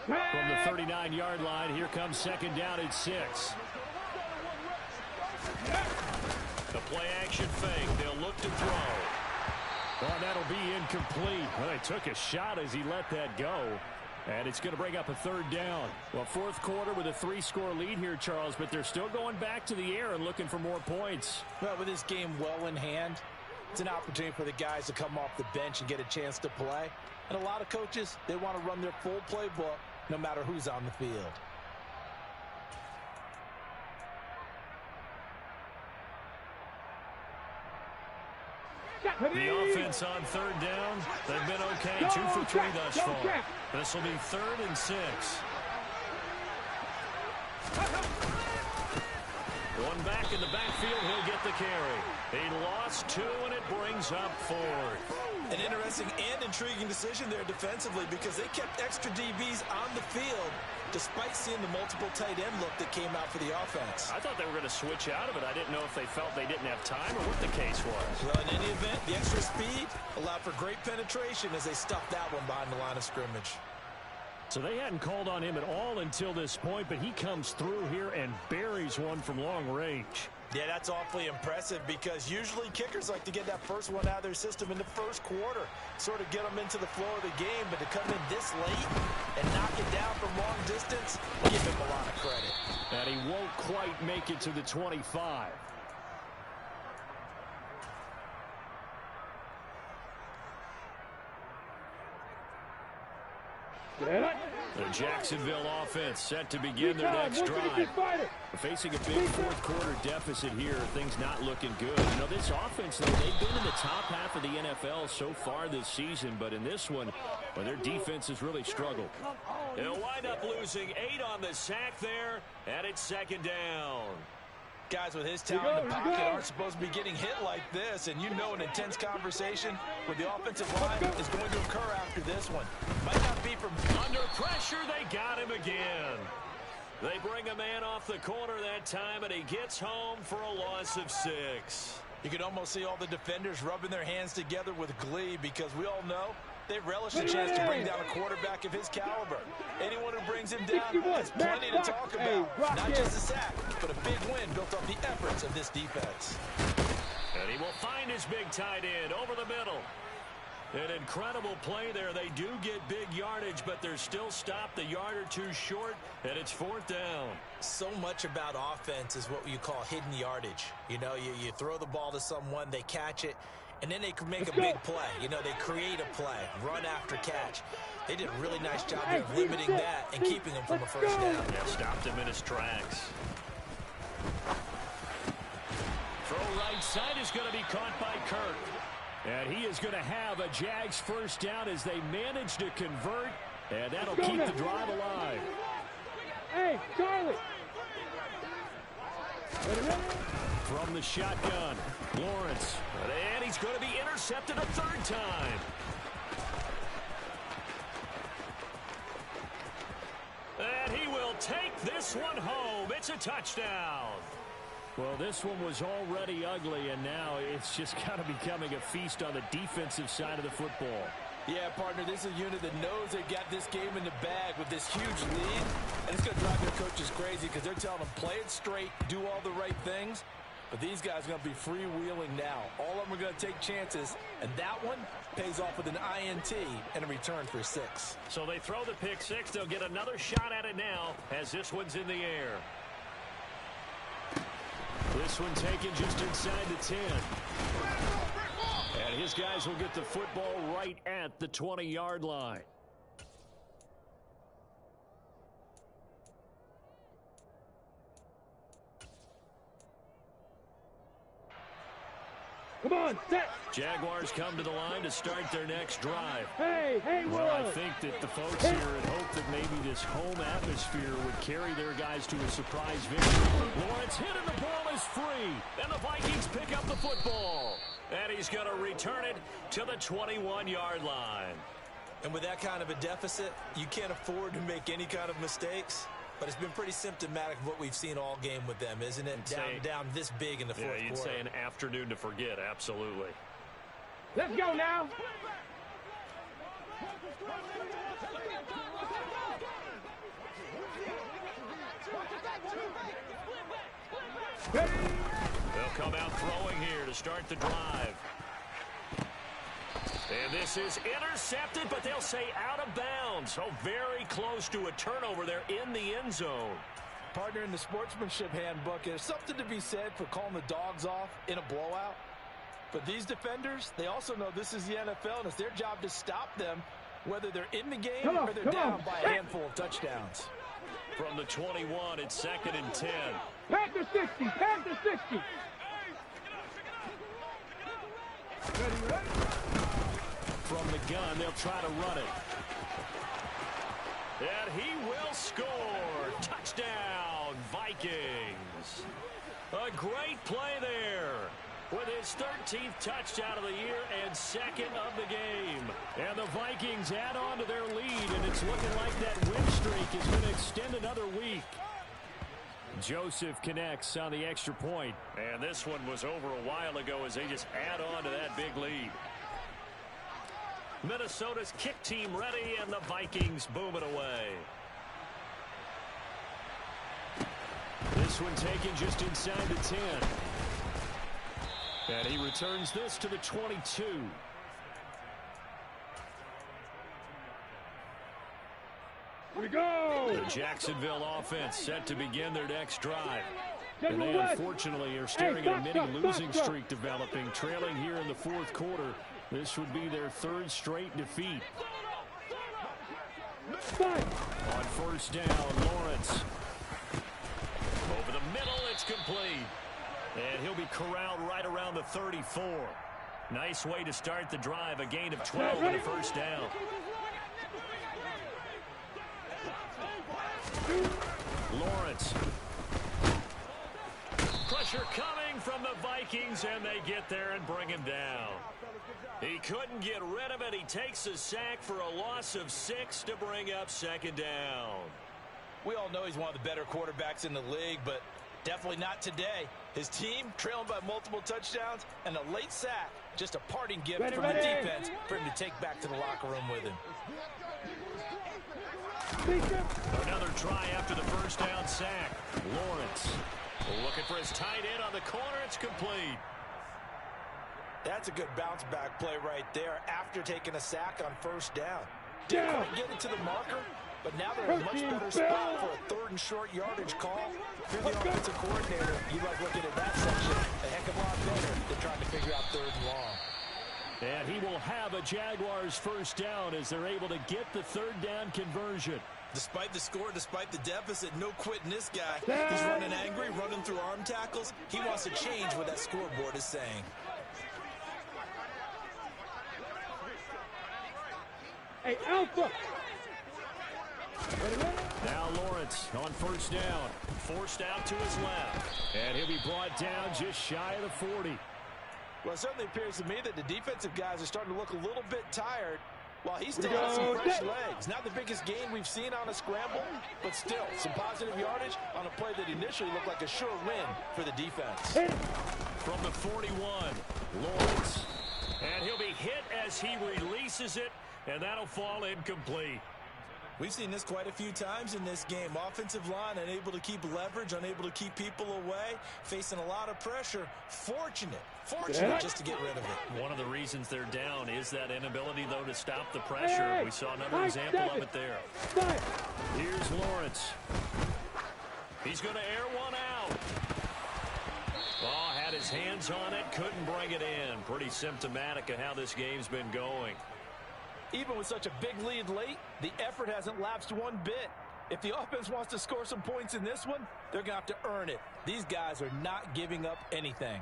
From the 39-yard line, here comes second down and 6. The play-action fake. They'll look to throw. Well, that'll be incomplete. Well, he took a shot as he let that go. And it's going to bring up a third down. Well, fourth quarter with a 3-score lead here, Charles, but they're still going back to the air and looking for more points. Well, with this game well in hand, it's an opportunity for the guys to come off the bench and get a chance to play. And a lot of coaches, they want to run their full playbook no matter who's on the field. The offense on third down, they've been okay, 2 for 3 thus far. This will be 3rd and 6. One back in the backfield, he'll get the carry. He lost 2, and it brings up 4th. An interesting and intriguing decision there defensively because they kept extra DBs on the field despite seeing the multiple tight end look that came out for the offense. I thought they were going to switch out of it. I didn't know if they felt they didn't have time or what the case was. Well, in any event, the extra speed allowed for great penetration as they stuffed that one behind the line of scrimmage. So they hadn't called on him at all until this point, but he comes through here and buries one from long range. Yeah, that's awfully impressive because usually kickers like to get that first one out of their system in the first quarter, sort of get them into the flow of the game, but to come in this late and knock it down from long distance, give him a lot of credit. And he won't quite make it to the 25. The Jacksonville offense set to begin their next drive. Facing a big fourth quarter deficit here, things not looking good. You know, this offense, though, they've been in the top half of the NFL so far this season, but in this one, well, their defense has really struggled. They'll wind up losing 8 on the sack there, and it's second down. Guys with his talent in the pocket aren't supposed to be getting hit like this, and you know an intense conversation with the offensive line is going to occur after this one. Might not be from under pressure. They got him again. They bring a man off the corner that time, and he gets home for a loss of 6. You can almost see all the defenders rubbing their hands together with glee because we all know they relish the chance to bring down a quarterback of his caliber. Anyone who brings him down has plenty to talk about. Not just a sack, but a big win built off the efforts of this defense. And he will find his big tight end over the middle. An incredible play there. They do get big yardage, but they're still stopped a yard or two short, and it's 4th down. So much about offense is what you call hidden yardage. You know, you throw the ball to someone, they catch it, and then they can make a big play. You know, they create a play, run after catch. They did a really nice job of limiting that and keeping him from a first down. Yeah, stopped him in his tracks. Throw right side is going to be caught by Kirk. And he is going to have a Jags first down as they manage to convert, and that'll keep the drive alive. Hey, Charlie! From the shotgun, Lawrence. And he's going to be intercepted a 3rd time. And he will take this one home. It's a touchdown. Well, this one was already ugly, and now it's just kind of becoming a feast on the defensive side of the football. Yeah, partner, this is a unit that knows they've got this game in the bag with this huge lead, and it's going to drive their coaches crazy because they're telling them play it straight, do all the right things, but these guys are going to be freewheeling now. All of them are going to take chances, and that one pays off with an INT and a return for 6. So they throw the pick 6. They'll get another shot at it now as this one's in the air. This one taken just inside the 10. And his guys will get the football right at the 20-yard line. Come on, set. Jaguars come to the line to start their next drive. Hey, Well, I think that the folks here had hoped that maybe this home atmosphere would carry their guys to a surprise victory. Lawrence hit and the ball is free. And the Vikings pick up the football. And he's going to return it to the 21-yard line. And with that kind of a deficit, you can't afford to make any kind of mistakes. But it's been pretty symptomatic of what we've seen all game with them, isn't it? Down this big in the fourth quarter. You'd say an afternoon to forget, absolutely. Let's go now. They'll come out throwing here to start the drive. And this is intercepted, but they'll say out of bounds. So very close to a turnover there in the end zone. Partner, in the sportsmanship handbook, there's something to be said for calling the dogs off in a blowout. But these defenders, they also know this is the NFL, and it's their job to stop them, whether they're in the game or they're down by a handful of touchdowns. From the 21, it's 2nd and 10. Pack to 60, pack to 60. Ready? From the gun, they'll try to run it. And he will score. Touchdown, Vikings. A great play there with his 13th touchdown of the year and 2nd of the game. And the Vikings add on to their lead, and it's looking like that win streak is going to extend another week. Joseph connects on the extra point. And this one was over a while ago as they just add on to that big lead. Minnesota's kick team ready, and the Vikings boom it away. This one taken just inside the 10. And he returns this to the 22. Here we go. The Jacksonville offense set to begin their next drive. And they unfortunately are staring at a mini losing streak developing, trailing here in the fourth quarter. This would be their 3rd straight defeat. On first down, Lawrence. Over the middle, it's complete. And he'll be corralled right around the 34. Nice way to start the drive, a gain of 12 and a first down. Lawrence. Pressure coming from the Vikings, and they get there and bring him down. He couldn't get rid of it. He takes a sack for a loss of 6 to bring up 2nd down. We all know he's one of the better quarterbacks in the league, but definitely not today. His team trailing by multiple touchdowns and a late sack. Just a parting gift from the defense for him to take back to the locker room with him. Another try after the first down sack. Lawrence looking for his tight end on the corner. It's complete. That's a good bounce back play right there after taking a sack on first down. Didn't quite get it to the marker, but now they're in a much better spot for a 3rd and short yardage call. If you're the offensive coordinator, you like looking at that section a heck of a lot better than trying to figure out 3rd and long. And he will have a Jaguars first down as they're able to get the 3rd down conversion. Despite the score, despite the deficit, no quitting this guy. He's running angry, running through arm tackles. He wants to change what that scoreboard is saying. Hey, Alpha. Now Lawrence on first down. Forced out to his left. And he'll be brought down just shy of the 40. Well, it certainly appears to me that the defensive guys are starting to look a little bit tired while he still has some fresh legs. Not the biggest gain we've seen on a scramble, but still some positive yardage on a play that initially looked like a sure win for the defense. From the 41, Lawrence. And he'll be hit as he releases it, and that'll fall incomplete. We've seen this quite a few times in this game. Offensive line unable to keep leverage, unable to keep people away, facing a lot of pressure. Fortunate just to get rid of it. One of the reasons they're down is that inability, though, to stop the pressure. We saw another example of it there. Here's Lawrence. He's going to air one out. Oh, had his hands on it, couldn't bring it in. Pretty symptomatic of how this game's been going. Even with such a big lead late, the effort hasn't lapsed one bit. If the offense wants to score some points in this one, they're going to have to earn it. These guys are not giving up anything.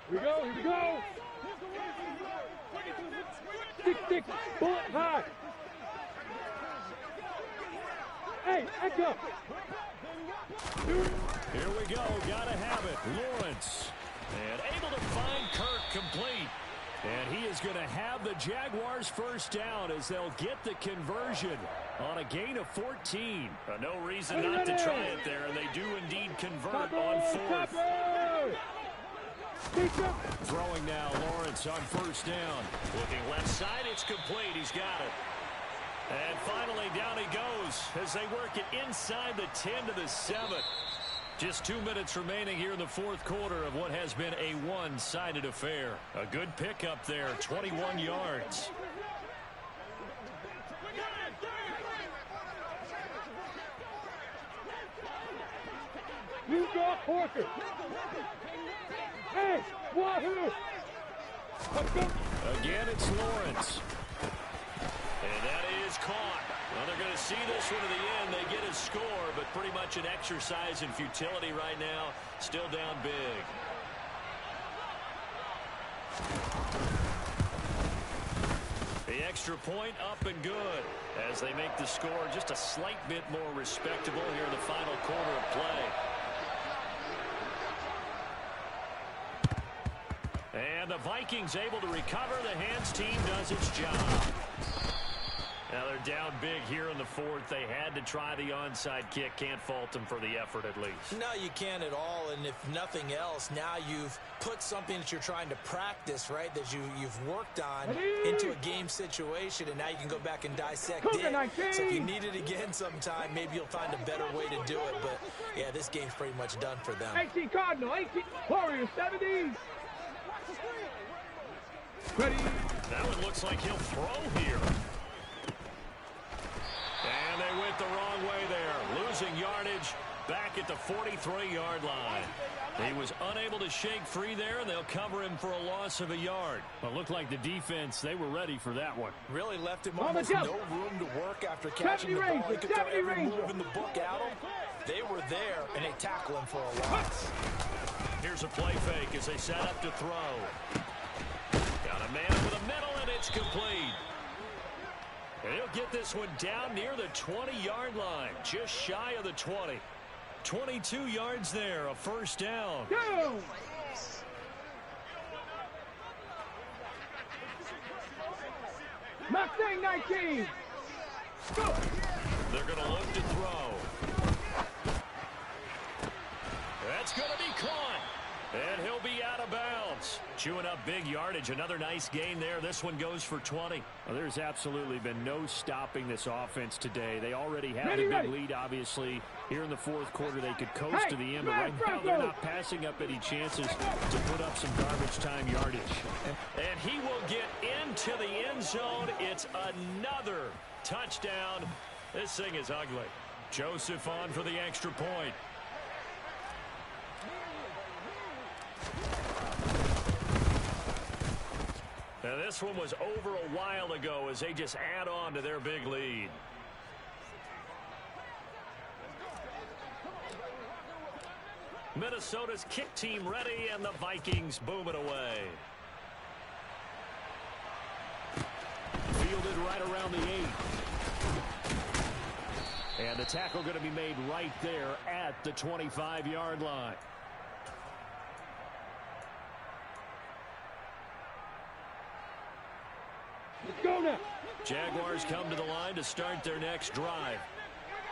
Here we go, here we go. 6-6, bullet high. Hey, echo. Here we go, gotta have it. Lawrence. And able to find Kirk complete. And he is going to have the Jaguars first down as they'll get the conversion on a gain of 14. No reason not to try it there, and they do indeed convert on fourth. Throwing now, Lawrence on first down. Looking left side, it's complete. He's got it. And finally, down he goes as they work it inside the 10 to the 7. Just 2 minutes remaining here in the fourth quarter of what has been a one-sided affair. A good pickup there, 21 yards. You got Porker. Hey, wahoo! Again, it's Lawrence. And that is caught. Well, they're going to see this one to the end. They get a score, but pretty much an exercise in futility right now. Still down big. The extra point up and good as they make the score just a slight bit more respectable here in the final quarter of play. And the Vikings able to recover. The hands team does its job. Now they're down big here in the fourth. They had to try the onside kick. Can't fault them for the effort at least. No, you can't at all. And if nothing else, now you've put something that you're trying to practice, right, that you've worked on into a game situation, and now you can go back and dissect it. So if you need it again sometime, maybe you'll find a better way to do it. But, yeah, this game's pretty much done for them. 18 Cardinal, 18 Warriors, 70s. Ready. That one looks like he'll throw here. And they went the wrong way there. Losing yardage back at the 43-yard line. He was unable to shake free there, and they'll cover him for a loss of a yard. Well, it looked like the defense, they were ready for that one. Really left him almost no room to work after catching the ball. He could throw every move in the book at him. They were there, and they tackle him for a loss. Here's a play fake as they set up to throw. Got a man over the middle, and it's complete. And he'll get this one down near the 20-yard line, just shy of the 20. 22 yards there, a first down. Go! Mustang 19. Go! They're going to look to throw. That's going to be caught. And he'll be out of bounds. Chewing up big yardage. Another nice gain there. This one goes for 20. Well, there's absolutely been no stopping this offense today. They already have the big lead, obviously. Here in the fourth quarter, they could coast to the end. But right now, they're not passing up any chances to put up some garbage time yardage. And he will get into the end zone. It's another touchdown. This thing is ugly. Joseph on for the extra point. Now this one was over a while ago as they just add on to their big lead. Minnesota's kick team ready, and the Vikings boom it away. Fielded right around the 8. And the tackle going to be made right there at the 25-yard line. Let's go now. Jaguars come to the line to start their next drive.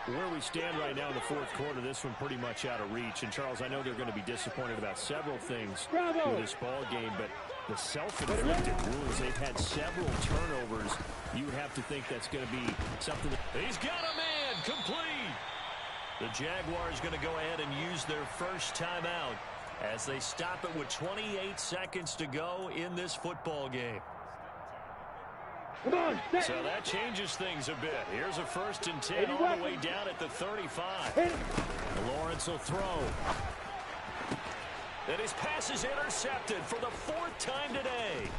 Where we stand right now in the fourth quarter, this one pretty much out of reach. And, Charles, I know they're going to be disappointed about several things through this ball game, but the self-inflicted wounds, they've had several turnovers. You would have to think that's going to be something that... He's got a man complete. The Jaguars going to go ahead and use their first timeout as they stop it with 28 seconds to go in this football game. So that changes things a bit. Here's a 1st and 10 all the way down at the 35. Lawrence will throw. And his pass is intercepted for the 4th time today.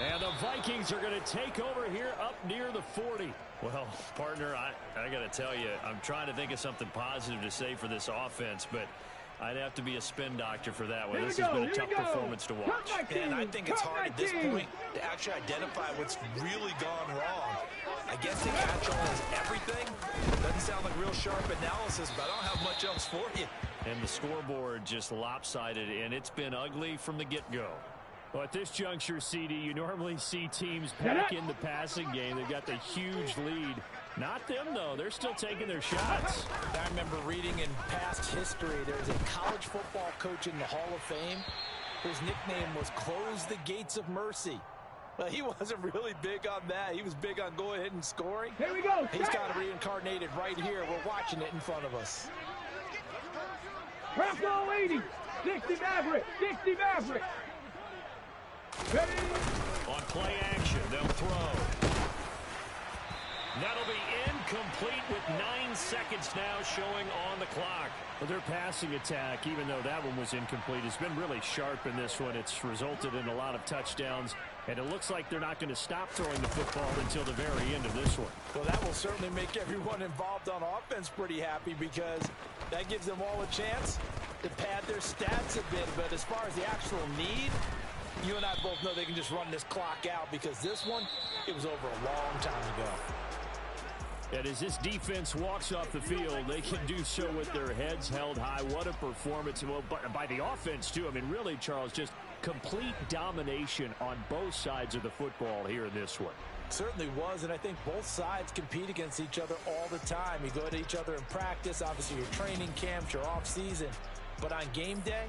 And the Vikings are going to take over here up near the 40. Well, partner, I got to tell you, I'm trying to think of something positive to say for this offense, but I'd have to be a spin doctor for that one. Here This we has go, been a here tough we go. performance to watch. And I think it's hard at this point to actually identify what's really gone wrong. I guess the catch-all is everything. Doesn't sound like real sharp analysis, but I don't have much else for you. And the scoreboard just lopsided, and it's been ugly from the get-go. Well, at this juncture, CD, you normally see teams pack in the passing game. They've got the huge lead. Not them, though. They're still taking their shots. I remember reading in past history, there's a college football coach in the Hall of Fame whose nickname was Close the Gates of Mercy. But he wasn't really big on that. He was big on going ahead and scoring. Here we go. He's got it reincarnated right here. We're watching it in front of us. Press all 80. 60 Maverick. 60 Maverick. Ready? On play action, they'll throw. That'll be incomplete with 9 seconds now showing on the clock. Well, their passing attack, even though that one was incomplete, has been really sharp in this one. It's resulted in a lot of touchdowns, and it looks like they're not going to stop throwing the football until the very end of this one. Well, that will certainly make everyone involved on offense pretty happy because that gives them all a chance to pad their stats a bit. But as far as the actual need, you and I both know they can just run this clock out because this one, it was over a long time ago. And as this defense walks off the field, they can do so with their heads held high. What a performance. Well, by the offense, too. I mean, really, Charles, just complete domination on both sides of the football here in this one. Certainly was, and I think both sides compete against each other all the time. You go to each other in practice, obviously your training camps, your off-season. But on game day,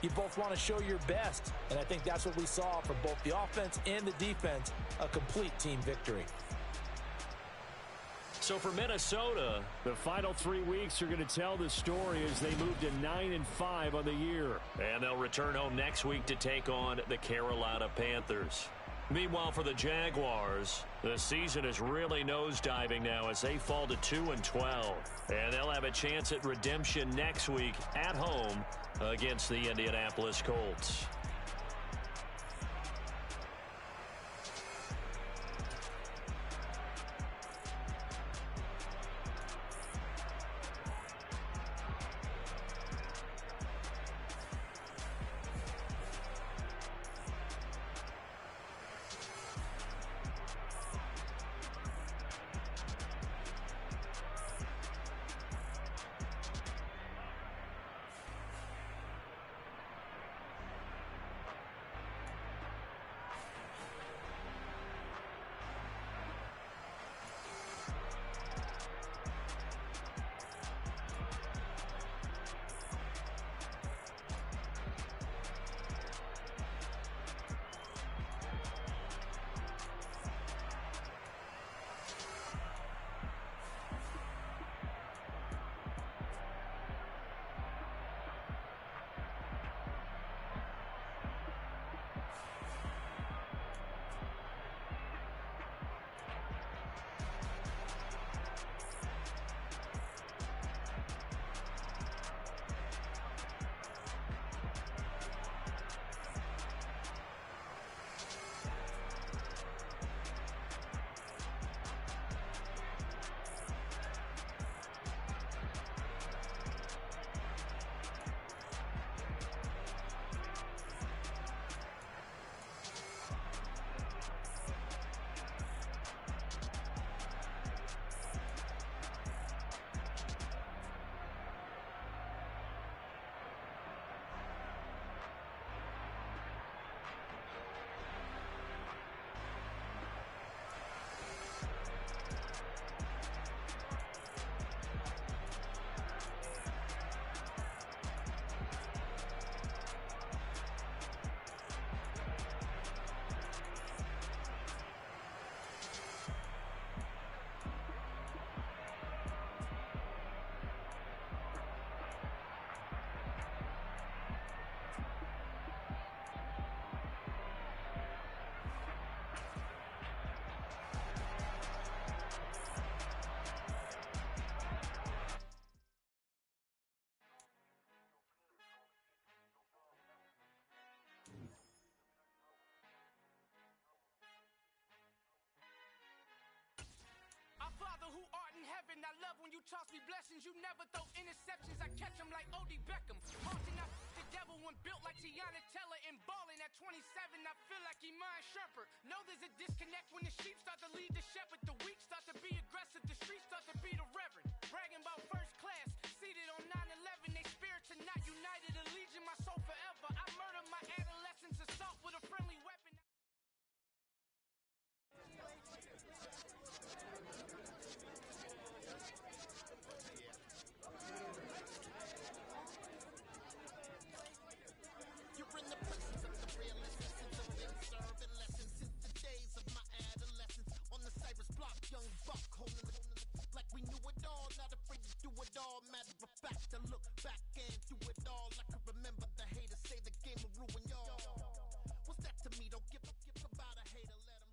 you both want to show your best. And I think that's what we saw from both the offense and the defense, a complete team victory. So for Minnesota, the final 3 weeks are going to tell the story as they move to 9-5 on the year. And they'll return home next week to take on the Carolina Panthers. Meanwhile, for the Jaguars, the season is really nosediving now as they fall to 2-12. And they'll have a chance at redemption next week at home against the Indianapolis Colts. And I love when you toss me blessings. You never throw interceptions. I catch them like O.D. Beckham. Haunting out the devil when built like Tiana Teller. And balling at 27, I feel like Iman Shumpert. Know there's a disconnect when the sheep start to lead the shepherd. The weak start to be aggressive. The